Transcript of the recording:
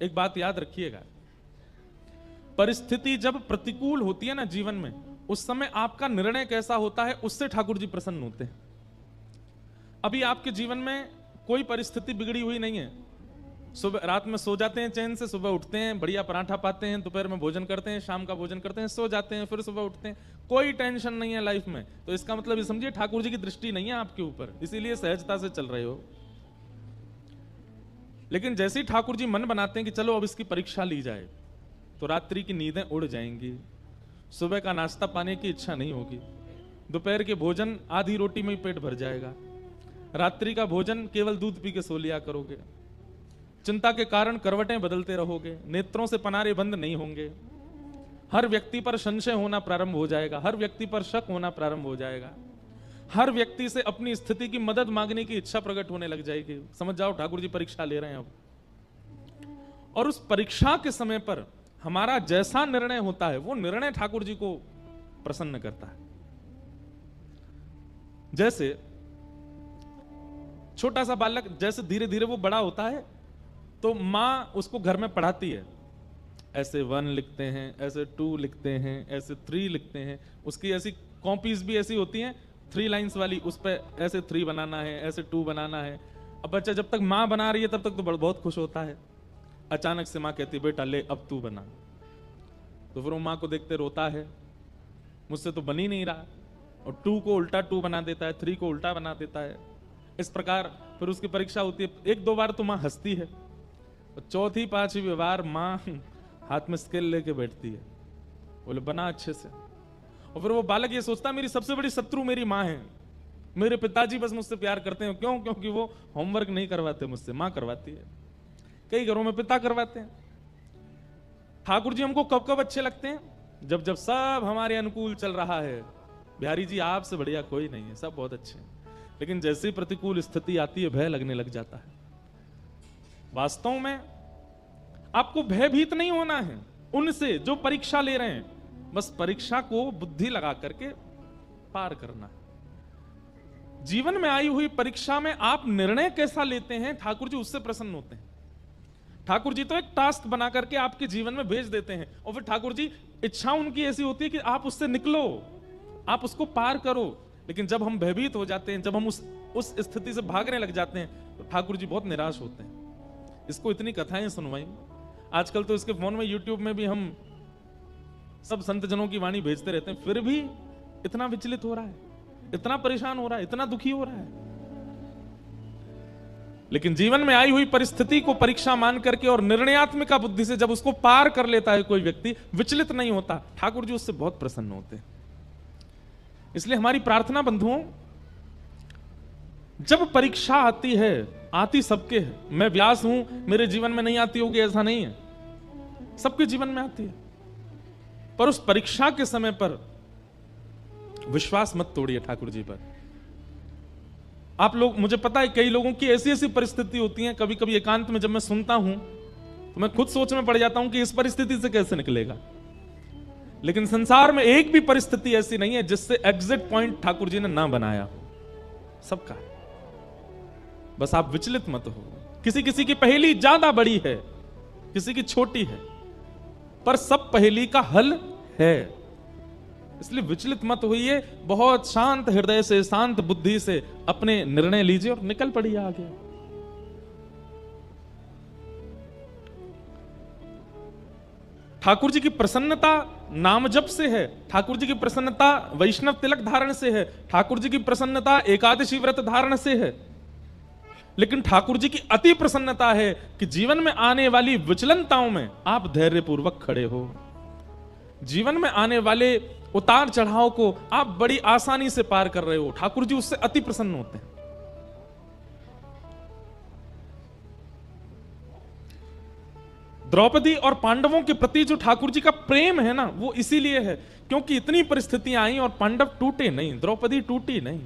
एक बात याद रखिएगा, परिस्थिति जब प्रतिकूल होती है ना जीवन में, उस समय आपका निर्णय कैसा होता है उससे ठाकुर जी प्रसन्न होते हैं। अभी आपके जीवन में कोई परिस्थिति बिगड़ी हुई नहीं है, सुबह रात में सो जाते हैं चैन से, सुबह उठते हैं, बढ़िया पराठा पाते हैं, दोपहर में भोजन करते हैं, शाम का भोजन करते हैं, सो जाते हैं, फिर सुबह उठते हैं, कोई टेंशन नहीं है लाइफ में। तो इसका मतलब ये समझिए ठाकुर जी की दृष्टि नहीं है आपके ऊपर, इसीलिए सहजता से चल रहे हो। लेकिन जैसे ही ठाकुर जी मन बनाते हैं कि चलो अब इसकी परीक्षा ली जाए, तो रात्रि की नींदें उड़ जाएंगी, सुबह का नाश्ता पाने की इच्छा नहीं होगी, दोपहर के भोजन आधी रोटी में ही पेट भर जाएगा, रात्रि का भोजन केवल दूध पी के सो लिया करोगे, चिंता के कारण करवटें बदलते रहोगे, नेत्रों से पनारे बंद नहीं होंगे, हर व्यक्ति पर संशय होना प्रारंभ हो जाएगा, हर व्यक्ति पर शक होना प्रारंभ हो जाएगा, हर व्यक्ति से अपनी स्थिति की मदद मांगने की इच्छा प्रकट होने लग जाएगी। समझ जाओ ठाकुर जी परीक्षा ले रहे हैं अब। और उस परीक्षा के समय पर हमारा जैसा निर्णय होता है वो निर्णय ठाकुर जी को प्रसन्न करता है। जैसे छोटा सा बालक जैसे धीरे धीरे वो बड़ा होता है, तो मां उसको घर में पढ़ाती है, ऐसे 1 लिखते हैं, ऐसे 2 लिखते हैं, ऐसे 3 लिखते हैं, उसकी ऐसी कॉपीज भी ऐसी होती हैं 3 लाइंस वाली, उस पर ऐसे 3 बनाना है, ऐसे 2 बनाना है। अब बच्चा जब तक मां बना रही है तब तक तो बहुत खुश होता है, अचानक से मां कहती है बेटा ले अब तू बना, तो फिर वो मां को देखते रोता है, मुझसे तो बन ही नहीं रहा, और 2 को उल्टा 2 बना देता है, 3 को उल्टा बना देता है। इस प्रकार फिर उसकी परीक्षा होती है, 1-2 बार तो मां हंसती है, और 4थी 5वीं बार मां हाथ में स्केल लेके बैठती है, बोले बना अच्छे से। और फिर वो बालक ये सोचता है मेरी सबसे बड़ी शत्रु मेरी मां है, मेरे पिताजी बस मुझसे प्यार करते हैं, क्यों? क्योंकि वो होमवर्क नहीं करवाते मुझसे, मां करवाती है। कई घरों में पिता करवाते हैं। ठाकुर जी हमको कब कब अच्छे लगते हैं? जब जब सब हमारे अनुकूल चल रहा है, बिहारी जी आपसे बढ़िया कोई नहीं है, सब बहुत अच्छे हैं। लेकिन जैसे ही प्रतिकूल स्थिति आती है भय लगने लग जाता है। वास्तव में आपको भयभीत नहीं होना है उनसे जो परीक्षा ले रहे हैं, बस परीक्षा को बुद्धि लगा करके पार करना है। जीवन में आई हुई परीक्षा में आप निर्णय कैसा लेते हैं, ठाकुर जी उससे प्रसन्न होते हैं। ठाकुर जी तो एक टास्क बना करके आपके जीवन में भेज देते हैं, और फिर ठाकुर जी इच्छा उनकी ऐसी होती है कि आप उससे निकलो, आप उसको पार करो। लेकिन जब हम भयभीत हो जाते हैं, जब हम उस स्थिति से भागने लग जाते हैं, तो ठाकुर जी बहुत निराश होते हैं। इसको इतनी कथाएं सुनवाई, आजकल तो इसके फोन में यूट्यूब में भी हम सब संत जनों की वाणी भेजते रहते हैं, फिर भी इतना विचलित हो रहा है, इतना परेशान हो रहा है, इतना दुखी हो रहा है। लेकिन जीवन में आई हुई परिस्थिति को परीक्षा मान करके और निर्णयात्मक बुद्धि से जब उसको पार कर लेता है कोई व्यक्ति, विचलित नहीं होता, ठाकुर जी उससे बहुत प्रसन्न होते हैं। इसलिए हमारी प्रार्थना बंधुओं, जब परीक्षा आती है, आती सबके है, मैं व्यास हूं मेरे जीवन में नहीं आती होगी ऐसा नहीं है, सबके जीवन में आती है। पर उस परीक्षा के समय पर विश्वास मत तोड़िए ठाकुर जी पर। आप लोग, मुझे पता है कई लोगों की ऐसी ऐसी परिस्थिति होती है, कभी कभी एकांत में जब मैं सुनता हूं तो मैं खुद सोच में पड़ जाता हूं कि इस परिस्थिति से कैसे निकलेगा। लेकिन संसार में एक भी परिस्थिति ऐसी नहीं है जिससे एग्जिट पॉइंट ठाकुर जी ने ना बनाया हो, सबका है। बस आप विचलित मत हो। किसी किसी की पहेली ज्यादा बड़ी है, किसी की छोटी है, पर सब पहेली का हल है। इसलिए विचलित मत होइए, बहुत शांत हृदय से, शांत बुद्धि से अपने निर्णय लीजिए और निकल पड़िए आगे। ठाकुर जी की प्रसन्नता नाम जप से है, ठाकुर जी की प्रसन्नता वैष्णव तिलक धारण से है, ठाकुर जी की प्रसन्नता एकादशी व्रत धारण से है। लेकिन ठाकुर जी की अति प्रसन्नता है कि जीवन में आने वाली विचलनताओं में आप धैर्यपूर्वक खड़े हो। जीवन में आने वाले उतार चढ़ाव को आप बड़ी आसानी से पार कर रहे हो। ठाकुर जी उससे अति प्रसन्न होते हैं। द्रौपदी और पांडवों के प्रति जो ठाकुर जी का प्रेम है ना, वो इसीलिए है क्योंकि इतनी परिस्थितियां आई और पांडव टूटे नहीं, द्रौपदी टूटी नहीं।